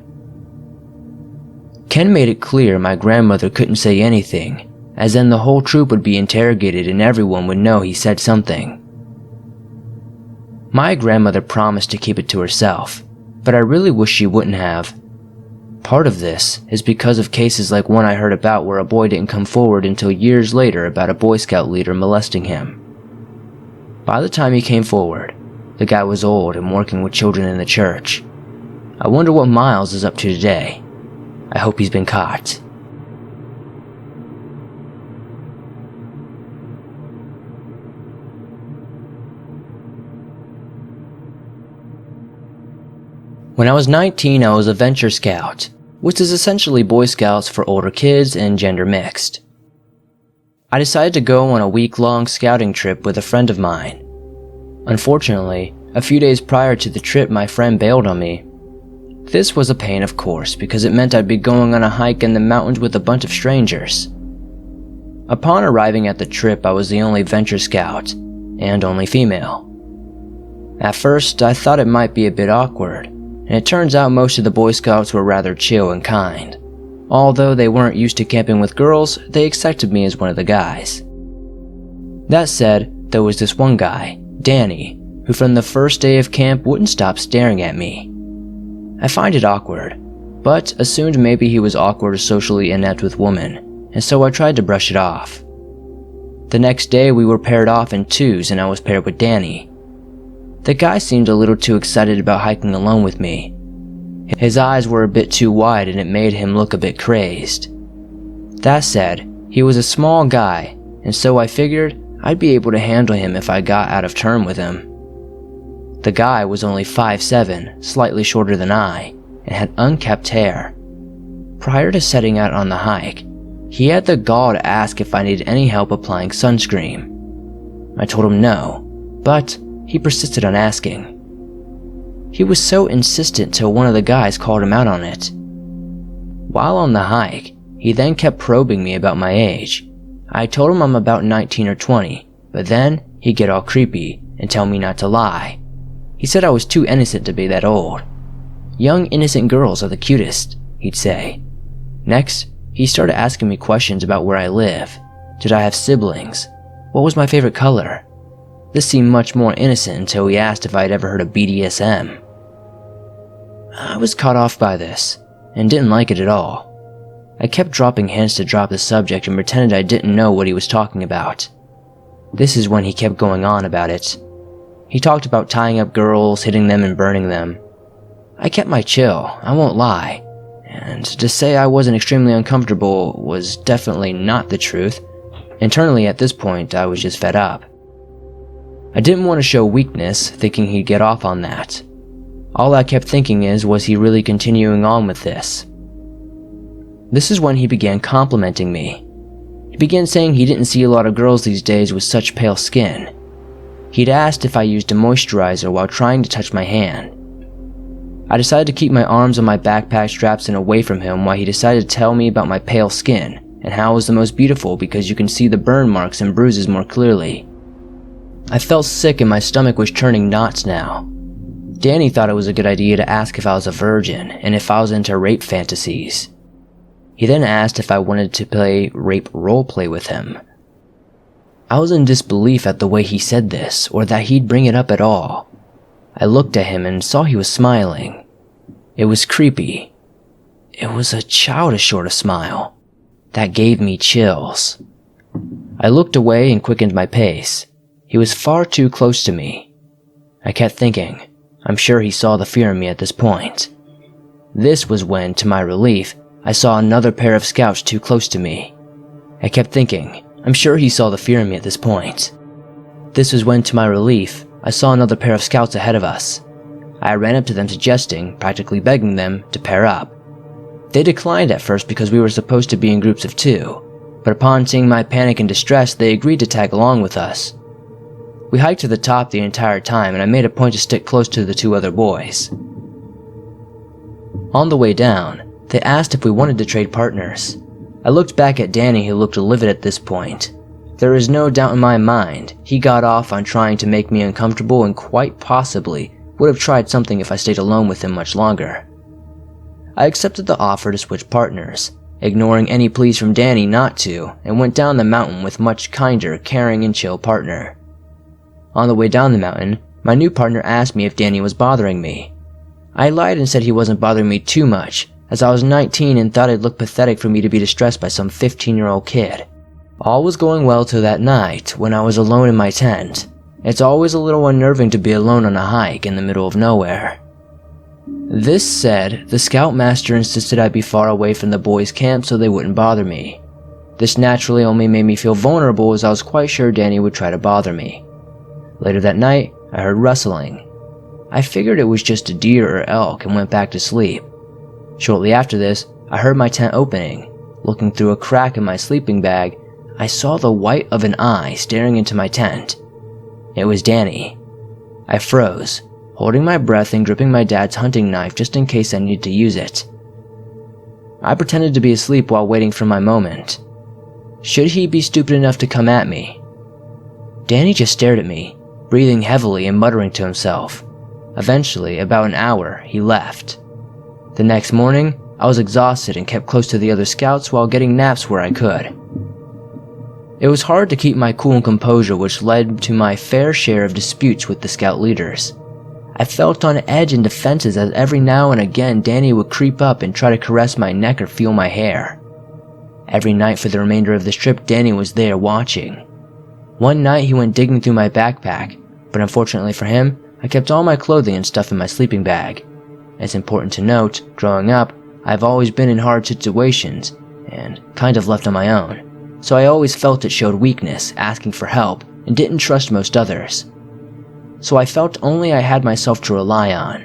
Ken made it clear my grandmother couldn't say anything, as then the whole troop would be interrogated and everyone would know he said something. My grandmother promised to keep it to herself, but I really wish she wouldn't have. Part of this is because of cases like one I heard about where a boy didn't come forward until years later about a Boy Scout leader molesting him. By the time he came forward, the guy was old and working with children in the church. I wonder what Miles is up to today. I hope he's been caught. When I was 19, I was a Venture Scout, which is essentially Boy Scouts for older kids and gender mixed. I decided to go on a week-long scouting trip with a friend of mine. Unfortunately, a few days prior to the trip, my friend bailed on me. This was a pain, of course, because it meant I'd be going on a hike in the mountains with a bunch of strangers. Upon arriving at the trip, I was the only Venture Scout, and only female. At first, I thought it might be a bit awkward, and it turns out most of the Boy Scouts were rather chill and kind. Although they weren't used to camping with girls, they accepted me as one of the guys. That said, there was this one guy, Danny, who from the first day of camp wouldn't stop staring at me. I find it awkward, but assumed maybe he was awkward or socially inept with women, and so I tried to brush it off. The next day we were paired off in twos and I was paired with Danny. The guy seemed a little too excited about hiking alone with me. His eyes were a bit too wide and it made him look a bit crazed. That said, he was a small guy, and so I figured I'd be able to handle him if I got out of turn with him. The guy was only 5'7", slightly shorter than I, and had unkempt hair. Prior to setting out on the hike, he had the gall to ask if I needed any help applying sunscreen. I told him no, but he persisted on asking. He was so insistent till one of the guys called him out on it. While on the hike, he then kept probing me about my age. I told him I'm about 19 or 20, but then he'd get all creepy and tell me not to lie. He said I was too innocent to be that old. Young innocent girls are the cutest, he'd say. Next, he started asking me questions about where I live. Did I have siblings? What was my favorite color? This seemed much more innocent until he asked if I had ever heard of BDSM. I was caught off by this, and didn't like it at all. I kept dropping hints to drop the subject and pretended I didn't know what he was talking about. This is when he kept going on about it. He talked about tying up girls, hitting them and burning them. I kept my chill, I won't lie, and to say I wasn't extremely uncomfortable was definitely not the truth. Internally at this point, I was just fed up. I didn't want to show weakness, thinking he'd get off on that. All I kept thinking is, was he really continuing on with this? This is when he began complimenting me. He began saying he didn't see a lot of girls these days with such pale skin. He'd asked if I used a moisturizer while trying to touch my hand. I decided to keep my arms on my backpack straps and away from him while he decided to tell me about my pale skin and how it was the most beautiful because you can see the burn marks and bruises more clearly. I felt sick and my stomach was turning knots now. Danny thought it was a good idea to ask if I was a virgin and if I was into rape fantasies. He then asked if I wanted to play rape roleplay with him. I was in disbelief at the way he said this, or that he'd bring it up at all. I looked at him and saw he was smiling. It was creepy. it was a childish sort of smile that gave me chills. I looked away and quickened my pace. He was far too close to me. I kept thinking, I'm sure he saw the fear in me at this point. This was when, to my relief, I saw another pair of scouts too close to me. I kept thinking, I'm sure he saw the fear in me at this point. This was when, to my relief, I saw another pair of scouts ahead of us. I ran up to them suggesting, practically begging them, to pair up. They declined at first because we were supposed to be in groups of 2, but upon seeing my panic and distress, they agreed to tag along with us. We hiked to the top the entire time, and I made a point to stick close to the 2 other boys. On the way down, they asked if we wanted to trade partners. I looked back at Danny, who looked livid at this point. There is no doubt in my mind, he got off on trying to make me uncomfortable and quite possibly would have tried something if I stayed alone with him much longer. I accepted the offer to switch partners, ignoring any pleas from Danny not to, and went down the mountain with much kinder, caring and chill partner. On the way down the mountain, my new partner asked me if Danny was bothering me. I lied and said he wasn't bothering me too much, as I was 19 and thought it looked pathetic for me to be distressed by some 15-year-old kid. All was going well till that night, when I was alone in my tent. It's always a little unnerving to be alone on a hike in the middle of nowhere. This said, the scoutmaster insisted I be far away from the boys' camp so they wouldn't bother me. This naturally only made me feel vulnerable, as I was quite sure Danny would try to bother me. Later that night, I heard rustling. I figured it was just a deer or elk and went back to sleep. Shortly after this, I heard my tent opening. Looking through a crack in my sleeping bag, I saw the white of an eye staring into my tent. It was Danny. I froze, holding my breath and gripping my dad's hunting knife just in case I needed to use it. I pretended to be asleep while waiting for my moment. Should he be stupid enough to come at me? Danny just stared at me, breathing heavily and muttering to himself. Eventually, about an hour, he left. The next morning, I was exhausted and kept close to the other scouts while getting naps where I could. It was hard to keep my cool and composure, which led to my fair share of disputes with the scout leaders. I felt on edge and defenses as every now and again Danny would creep up and try to caress my neck or feel my hair. Every night for the remainder of this trip, Danny was there watching. One night he went digging through my backpack, but unfortunately for him, I kept all my clothing and stuff in my sleeping bag. It's important to note, growing up, I've always been in hard situations, and kind of left on my own, so I always felt it showed weakness, asking for help, and didn't trust most others. So I felt only I had myself to rely on.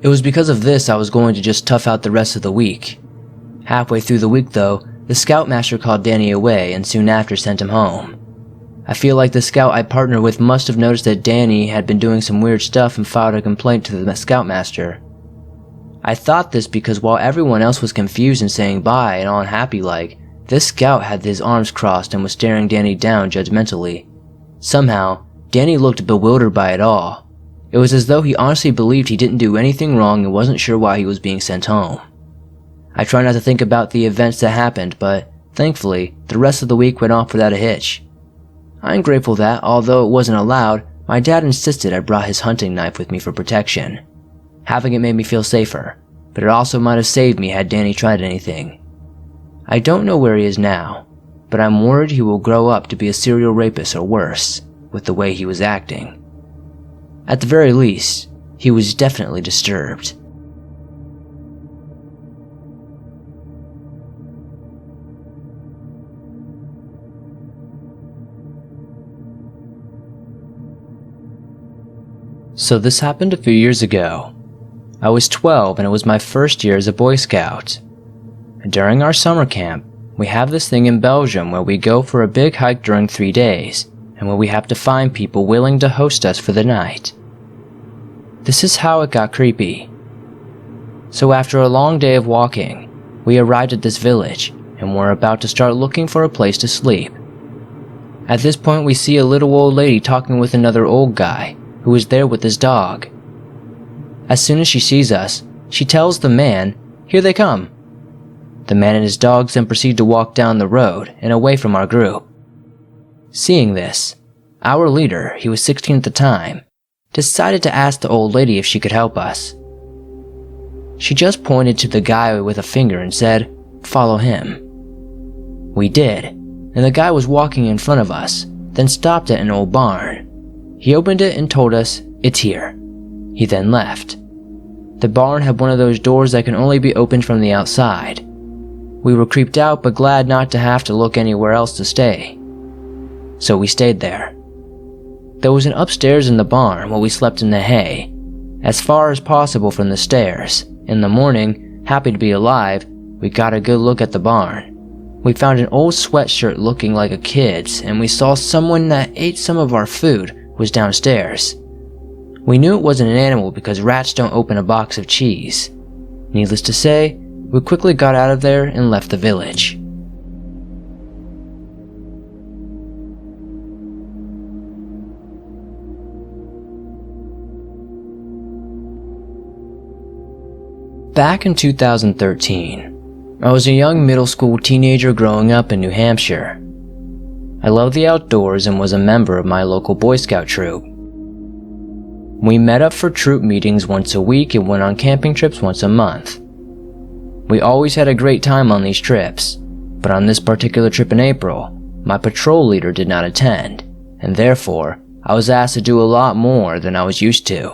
It was because of this I was going to just tough out the rest of the week. Halfway through the week though, the scoutmaster called Danny away and soon after sent him home. I feel like the scout I partnered with must have noticed that Danny had been doing some weird stuff and filed a complaint to the scoutmaster. I thought this because while everyone else was confused and saying bye and all unhappy like, this scout had his arms crossed and was staring Danny down judgmentally. Somehow, Danny looked bewildered by it all. It was as though he honestly believed he didn't do anything wrong and wasn't sure why he was being sent home. I try not to think about the events that happened, but thankfully, the rest of the week went off without a hitch. I'm grateful that, although it wasn't allowed, my dad insisted I brought his hunting knife with me for protection. Having it made me feel safer, but it also might have saved me had Danny tried anything. I don't know where he is now, but I'm worried he will grow up to be a serial rapist or worse, with the way he was acting. At the very least, he was definitely disturbed. So this happened a few years ago. I was 12 and it was my first year as a Boy Scout. During our summer camp, we have this thing in Belgium where we go for a big hike during 3 days, and where we have to find people willing to host us for the night. This is how it got creepy. So after a long day of walking, we arrived at this village and were about to start looking for a place to sleep. At this point we see a little old lady talking with another old guy who is there with his dog. As soon as she sees us, she tells the man, "Here they come." The man and his dogs then proceed to walk down the road and away from our group. Seeing this, our leader, he was 16 at the time, decided to ask the old lady if she could help us. She just pointed to the guy with a finger and said, "Follow him." We did, and the guy was walking in front of us, then stopped at an old barn. He opened it and told us, "It's here." He then left. The barn had one of those doors that can only be opened from the outside. We were creeped out but glad not to have to look anywhere else to stay. So we stayed there. There was an upstairs in the barn while we slept in the hay, as far as possible from the stairs. In the morning, happy to be alive, we got a good look at the barn. We found an old sweatshirt looking like a kid's, and we saw someone that ate some of our food was downstairs. We knew it wasn't an animal because rats don't open a box of cheese. Needless to say, we quickly got out of there and left the village. Back in 2013, I was a young middle school teenager growing up in New Hampshire. I loved the outdoors and was a member of my local Boy Scout troop. We met up for troop meetings once a week and went on camping trips once a month. We always had a great time on these trips, but on this particular trip in April, my patrol leader did not attend, and therefore, I was asked to do a lot more than I was used to.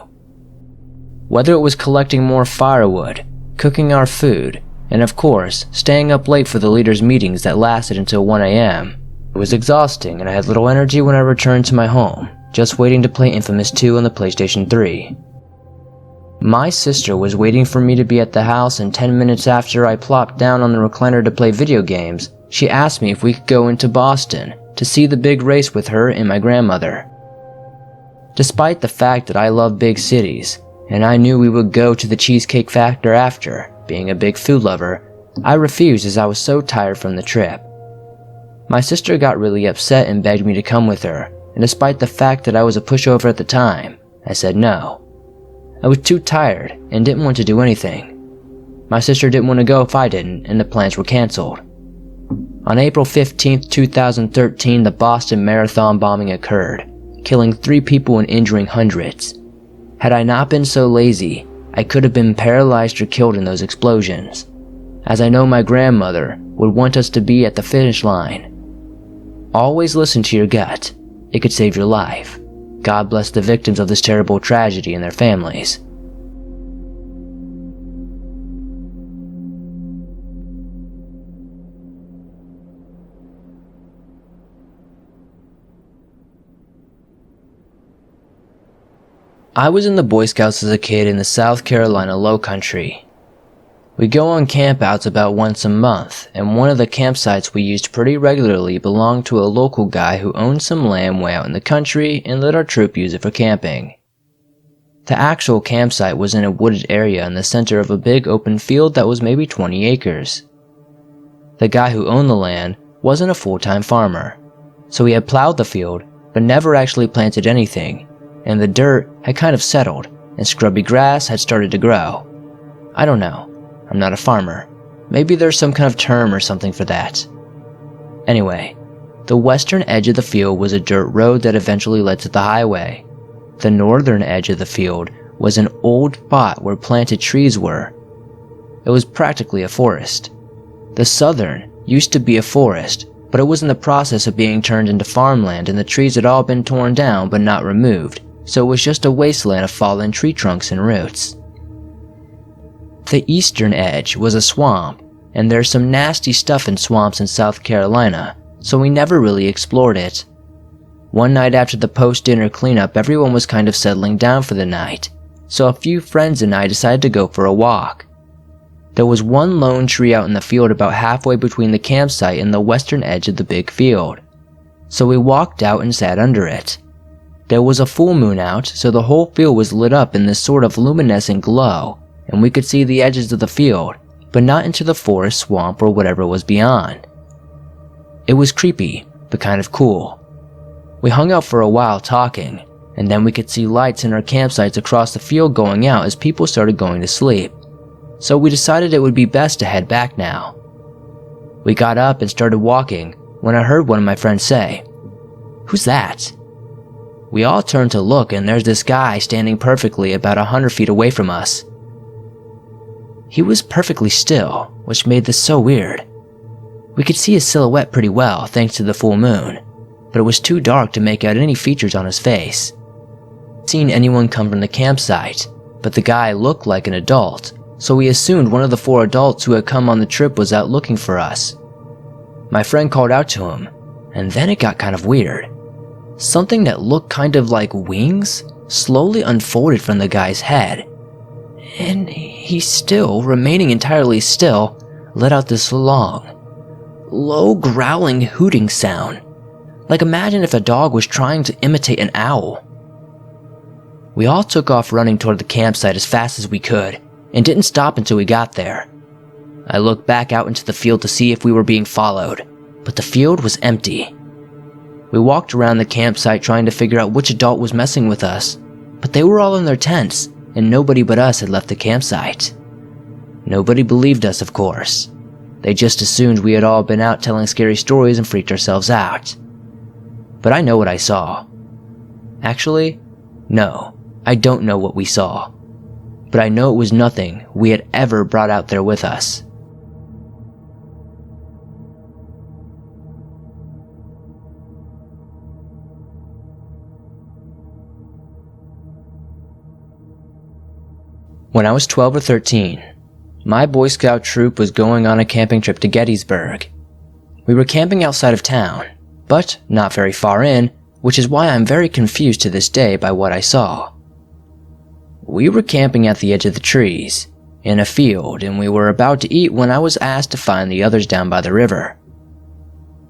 Whether it was collecting more firewood, cooking our food, and of course, staying up late for the leader's meetings that lasted until 1 a.m., it was exhausting and I had little energy when I returned to my home, just waiting to play Infamous 2 on the PlayStation 3. My sister was waiting for me to be at the house, and 10 minutes after I plopped down on the recliner to play video games, she asked me if we could go into Boston to see the big race with her and my grandmother. Despite the fact that I love big cities, and I knew we would go to the Cheesecake Factory after, being a big food lover, I refused as I was so tired from the trip. My sister got really upset and begged me to come with her, and despite the fact that I was a pushover at the time, I said no. I was too tired and didn't want to do anything. My sister didn't want to go if I didn't, and the plans were cancelled. On April 15, 2013, the Boston Marathon bombing occurred, killing 3 people and injuring hundreds. Had I not been so lazy, I could have been paralyzed or killed in those explosions, as I know my grandmother would want us to be at the finish line. Always listen to your gut. It could save your life. God bless the victims of this terrible tragedy and their families. I was in the Boy Scouts as a kid in the South Carolina Low Country. We go on campouts about once a month, and one of the campsites we used pretty regularly belonged to a local guy who owned some land way out in the country and let our troop use it for camping. The actual campsite was in a wooded area in the center of a big open field that was maybe 20 acres. The guy who owned the land wasn't a full-time farmer, so he had plowed the field but never actually planted anything, and the dirt had kind of settled and scrubby grass had started to grow. I don't know. I'm not a farmer. Maybe there's some kind of term or something for that. Anyway, the western edge of the field was a dirt road that eventually led to the highway. The northern edge of the field was an old spot where planted trees were. It was practically a forest. The southern used to be a forest, but it was in the process of being turned into farmland and the trees had all been torn down but not removed, so it was just a wasteland of fallen tree trunks and roots. The eastern edge was a swamp, and there's some nasty stuff in swamps in South Carolina, so we never really explored it. One night after the post-dinner cleanup, everyone was kind of settling down for the night, so a few friends and I decided to go for a walk. There was one lone tree out in the field about halfway between the campsite and the western edge of the big field, so we walked out and sat under it. There was a full moon out, so the whole field was lit up in this sort of luminescent glow, and we could see the edges of the field, but not into the forest, swamp, or whatever was beyond. It was creepy, but kind of cool. We hung out for a while talking, and then we could see lights in our campsites across the field going out as people started going to sleep, so we decided it would be best to head back now. We got up and started walking when I heard one of my friends say, "Who's that?" We all turned to look, and there's this guy standing perfectly about 100 feet away from us. he was perfectly still, which made this so weird. We could see his silhouette pretty well thanks to the full moon, but it was too dark to make out any features on his face. I hadn't seen anyone come from the campsite, but the guy looked like an adult, so we assumed one of the 4 adults who had come on the trip was out looking for us. My friend called out to him, and then it got kind of weird. Something that looked kind of like wings slowly unfolded from the guy's head, and he still, remaining entirely still, let out this long, low growling hooting sound. Like imagine if a dog was trying to imitate an owl. We all took off running toward the campsite as fast as we could, and didn't stop until we got there. I looked back out into the field to see if we were being followed, but the field was empty. We walked around the campsite trying to figure out which adult was messing with us, but they were all in their tents, and nobody but us had left the campsite. Nobody believed us, of course. They just assumed we had all been out telling scary stories and freaked ourselves out. But I know what I saw. Actually, no, I don't know what we saw. But I know it was nothing we had ever brought out there with us. When I was 12 or 13, my Boy Scout troop was going on a camping trip to Gettysburg. We were camping outside of town, but not very far in, which is why I'm very confused to this day by what I saw. We were camping at the edge of the trees, in a field, and we were about to eat when I was asked to find the others down by the river.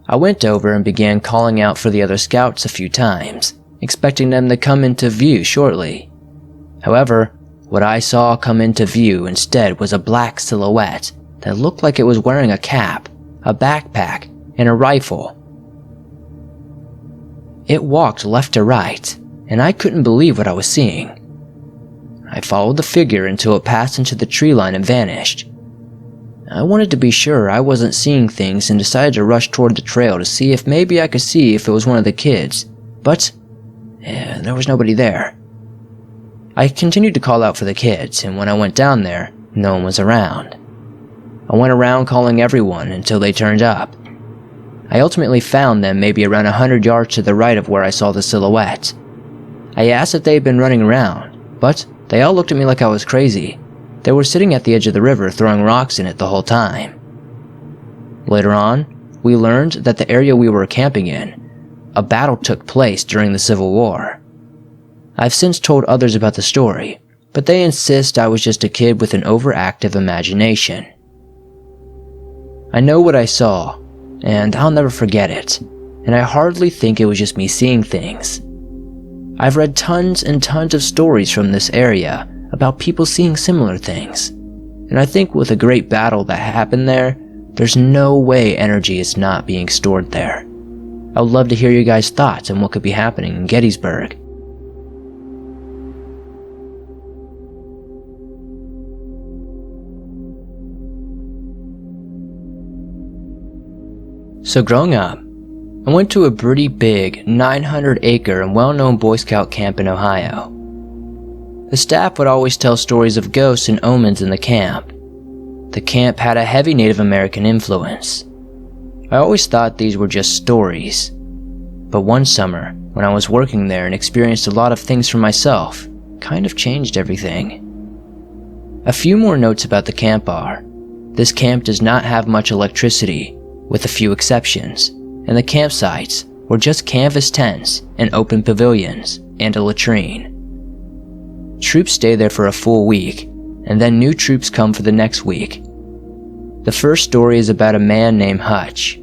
I went over and began calling out for the other scouts a few times, expecting them to come into view shortly. However, what I saw come into view instead was a black silhouette that looked like it was wearing a cap, a backpack, and a rifle. It walked left to right, and I couldn't believe what I was seeing. I followed the figure until it passed into the tree line and vanished. I wanted to be sure I wasn't seeing things and decided to rush toward the trail to see if maybe I could see if it was one of the kids, but there was nobody there. I continued to call out for the kids, and when I went down there, no one was around. I went around calling everyone until they turned up. I ultimately found them maybe around 100 yards to the right of where I saw the silhouette. I asked if they had been running around, but they all looked at me like I was crazy. They were sitting at the edge of the river throwing rocks in it the whole time. Later on, we learned that the area we were camping in, a battle took place during the Civil War. I've since told others about the story, but they insist I was just a kid with an overactive imagination. I know what I saw, and I'll never forget it, and I hardly think it was just me seeing things. I've read tons and tons of stories from this area about people seeing similar things, and I think with a great battle that happened there, there's no way energy is not being stored there. I would love to hear your guys' thoughts on what could be happening in Gettysburg. So growing up, I went to a pretty big 900-acre and well-known Boy Scout camp in Ohio. The staff would always tell stories of ghosts and omens in the camp. The camp had a heavy Native American influence. I always thought these were just stories. But one summer, when I was working there and experienced a lot of things for myself, kind of changed everything. A few more notes about the camp are, this camp does not have much electricity, with a few exceptions, and the campsites were just canvas tents and open pavilions and a latrine. Troops stay there for a full week, and then new troops come for the next week. The first story is about a man named Hutch.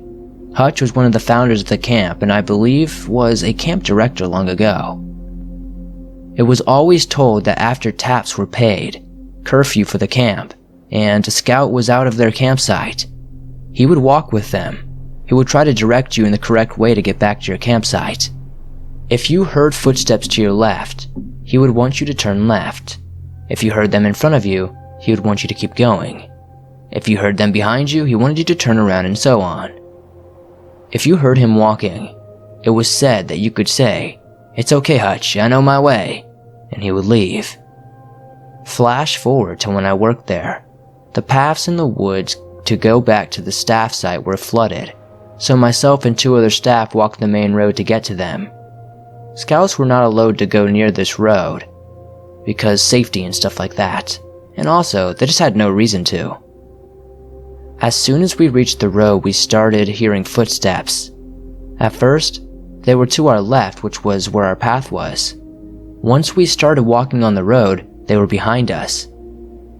Hutch was one of the founders of the camp and I believe was a camp director long ago. It was always told that after taps were paid, curfew for the camp, and a scout was out of their campsite, he would walk with them. He would try to direct you in the correct way to get back to your campsite. If you heard footsteps to your left, he would want you to turn left. If you heard them in front of you, he would want you to keep going. If you heard them behind you, he wanted you to turn around and so on. If you heard him walking, it was said that you could say, "It's okay, Hutch, I know my way," and he would leave. Flash forward to when I worked there. The paths in the woods to go back to the staff site were flooded, so myself and 2 other staff walked the main road to get to them. Scouts were not allowed to go near this road, because safety and stuff like that, and also they just had no reason to. As soon as we reached the road, we started hearing footsteps. At first, they were to our left, which was where our path was. Once we started walking on the road, they were behind us.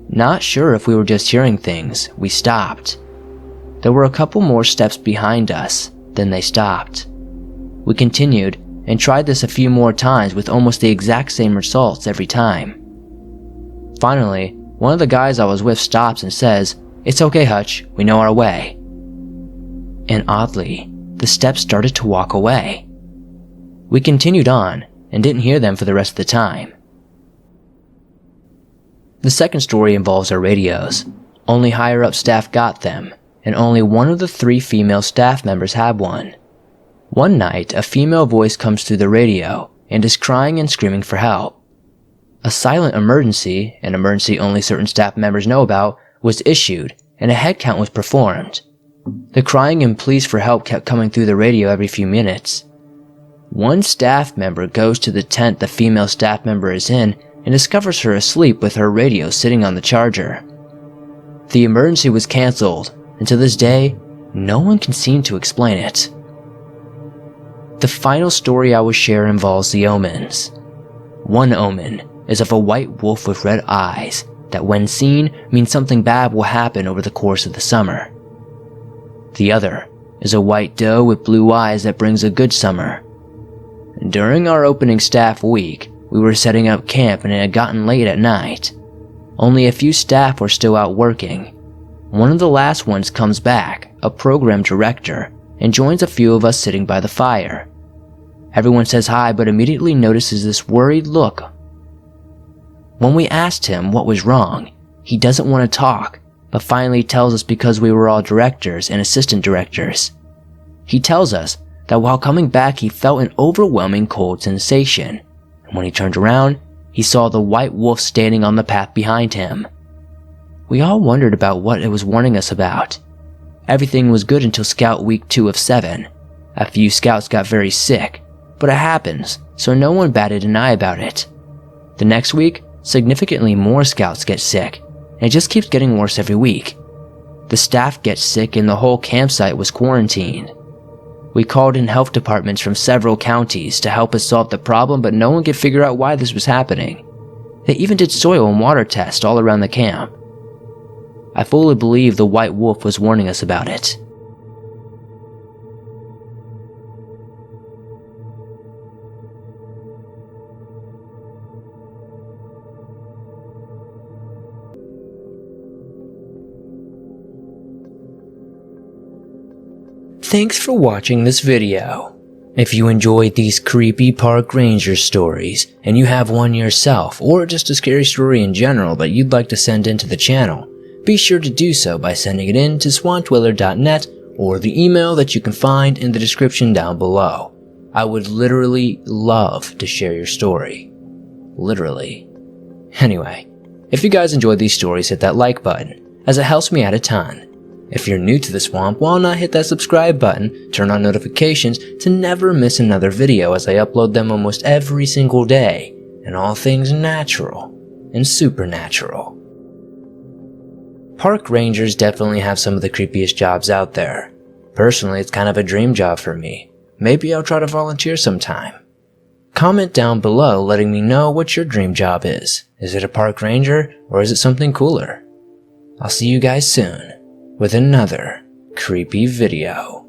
Not sure if we were just hearing things, we stopped. There were a couple more steps behind us, then they stopped. We continued and tried this a few more times with almost the exact same results every time. Finally, one of the guys I was with stops and says, "It's okay, Hutch, we know our way." And oddly, the steps started to walk away. We continued on and didn't hear them for the rest of the time. The second story involves our radios. Only higher up staff got them, and only one of the 3 female staff members had one. One night, a female voice comes through the radio and is crying and screaming for help. A silent emergency, an emergency only certain staff members know about, was issued and a head count was performed. The crying and pleas for help kept coming through the radio every few minutes. One staff member goes to the tent the female staff member is in and discovers her asleep with her radio sitting on the charger. The emergency was cancelled, and to this day, no one can seem to explain it. The final story I will share involves the omens. One omen is of a white wolf with red eyes that when seen means something bad will happen over the course of the summer. The other is a white doe with blue eyes that brings a good summer. During our opening staff week, we were setting up camp and it had gotten late at night. Only a few staff were still out working. One of the last ones comes back, a program director, and joins a few of us sitting by the fire. Everyone says hi but immediately notices this worried look. When we asked him what was wrong, he doesn't want to talk, but finally tells us because we were all directors and assistant directors. He tells us that while coming back he felt an overwhelming cold sensation, and when he turned around, he saw the white wolf standing on the path behind him. We all wondered about what it was warning us about. Everything was good until Scout Week 2 of 7. A few scouts got very sick, but it happens, so no one batted an eye about it. The next week, significantly more scouts get sick, and it just keeps getting worse every week. The staff gets sick and the whole campsite was quarantined. We called in health departments from several counties to help us solve the problem, but no one could figure out why this was happening. They even did soil and water tests all around the camp. I fully believe the white wolf was warning us about it. Thanks for watching this video. If you enjoyed these creepy park ranger stories, and you have one yourself, or just a scary story in general that you'd like to send into the channel, be sure to do so by sending it in to swantdweller.net or the email that you can find in the description down below. I would literally love to share your story. Literally. Anyway, if you guys enjoyed these stories, hit that like button, as it helps me out a ton. If you're new to the swamp, why not hit that subscribe button, turn on notifications to never miss another video as I upload them almost every single day, and all things natural and supernatural. Park rangers definitely have some of the creepiest jobs out there. Personally, it's kind of a dream job for me. Maybe I'll try to volunteer sometime. Comment down below letting me know what your dream job is. Is it a park ranger, or is it something cooler? I'll see you guys soon with another creepy video.